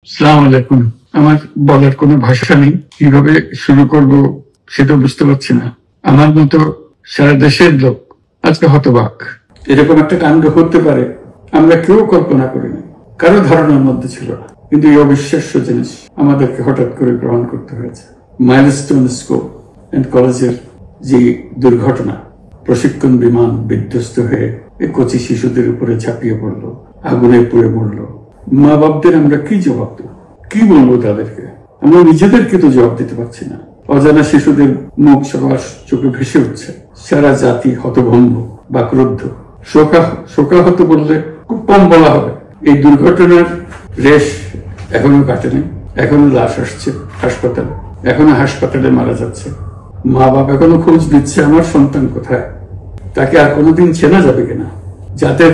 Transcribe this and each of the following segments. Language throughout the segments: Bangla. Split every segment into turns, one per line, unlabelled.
আসসালামু আলাইকুম। আমার বলার কোনো ভাষা নেই, কিভাবে শুরু করব সেটা বুঝতে পারছি না। আমার মতো সারা দেশের লোক আজকে হতবাক। এরকম একটা কাণ্ড হতে পারে আমরা কেউ কল্পনা করিনি, কারো ধারণার মধ্যে ছিল না। কিন্তু এই অবিশ্বাস্য জিনিস আমাদেরকে হঠাৎ করে গ্রহণ করতে হয়েছে। মাইলস্টোন স্কুল এন্ড কলেজের যে দুর্ঘটনা, প্রশিক্ষণ বিমান বিধ্বস্ত হয়ে এই কচি শিশুদের উপরে ঝাঁপিয়ে পড়লো, আগুনে পুড়ে মরলো। মা বাপদের আমরা কি জবাব দেব? কি বলবো তাদেরকে? আমরা নিজেদেরকে তো জবাব দিতে পারছি না। অজানা শিশুদের মুখ সবার চোখে ভেসে উঠছে। সারা জাতি হতভম্ব বা ক্রুদ্ধ। শোকাহত বললে খুব কম বলা হবে। এই দুর্ঘটনার রেশ এখনো কাটেনি। এখনো লাশ আসছে হাসপাতালে, এখনো হাসপাতালে মারা যাচ্ছে। মা বাপ এখনো খোঁজ দিচ্ছে আমার সন্তান কোথায়, তাকে আর কোনোদিন চেনা যাবে কিনা, যাদের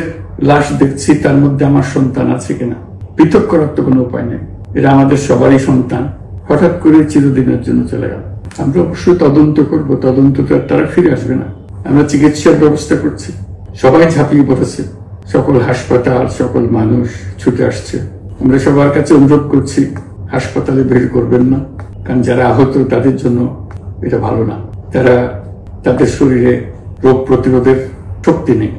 লাশ দেখছি তার মধ্যে আমার সন্তান আছে কিনা। পৃথক করার তো কোনো উপায় নেই। এরা আমাদের সবারই সন্তান, হঠাৎ করে চিরদিনের জন্য চলে গেল। আমরা অবশ্যই তদন্ত করব, তদন্তটা তারা ফিরে আসবে না। আমরা চিকিৎসার ব্যবস্থা করছি, সবাই ঝাঁপিয়ে পড়েছে, সকল হাসপাতাল, সকল মানুষ ছুটে আসছে। আমরা সবার কাছে অনুরোধ করছি, হাসপাতালে ভিড় করবেন না, কারণ যারা আহত তাদের জন্য এটা ভালো না। তাদের শরীরে রোগ প্রতিরোধের শক্তি নেই।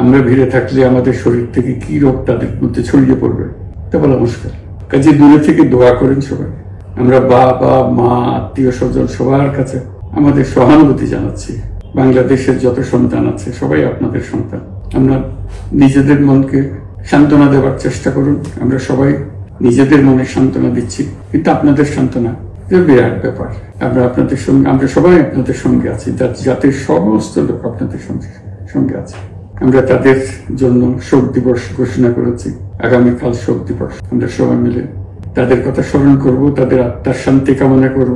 আমরা ভিড়ে থাকলে আমাদের শরীর থেকে কি রোগ তাদের মধ্যে ছড়িয়ে পড়বে তা বলা মুশকিল। কাজে দূরে থেকে দোয়া করেন সবাই। আমরা বাবা মা আত্মীয় স্বজন সবার কাছে আমাদের সহানুভূতি জানাচ্ছি। বাংলাদেশের যত সন্তান আছে সবাই আপনাদের সন্তান। আমরা নিজেদের মনকে সান্ত্বনা দেওয়ার চেষ্টা করুন। আমরা সবাই নিজেদের মনে সান্ত্বনা দিচ্ছি, কিন্তু আপনাদের সান্ত্বনা বিরাট ব্যাপার। আমরা সবাই আপনাদের সঙ্গে আছি। জাতির সমস্ত লোক আপনাদের সঙ্গে আছে। আমরা তাদের জন্য শোক দিবস ঘোষণা করেছি। আগামীকাল শোক দিবস। আমরা সবাই মিলে তাদের কথা স্মরণ করব, তাদের আত্মার শান্তি কামনা করব।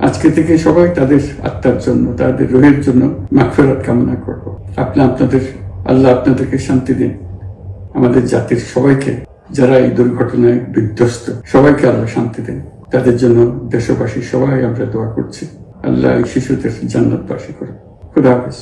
আজকে থেকে সবাই তাদের আত্মার জন্য, তাদের রোহের জন্য মাগফিরাত কামনা করব। আল্লাহ আপনাদেরকে শান্তি দিন। আমাদের জাতির সবাইকে, যারা এই দুর্ঘটনায় বিধ্বস্ত, সবাইকে আল্লাহ শান্তি দিন। তাদের জন্য দেশবাসী সবাই আমরা দোয়া করছি। আল্লাহ এই শিশুদের জান্নাতবাসী করুন। খুদা হাফেজ।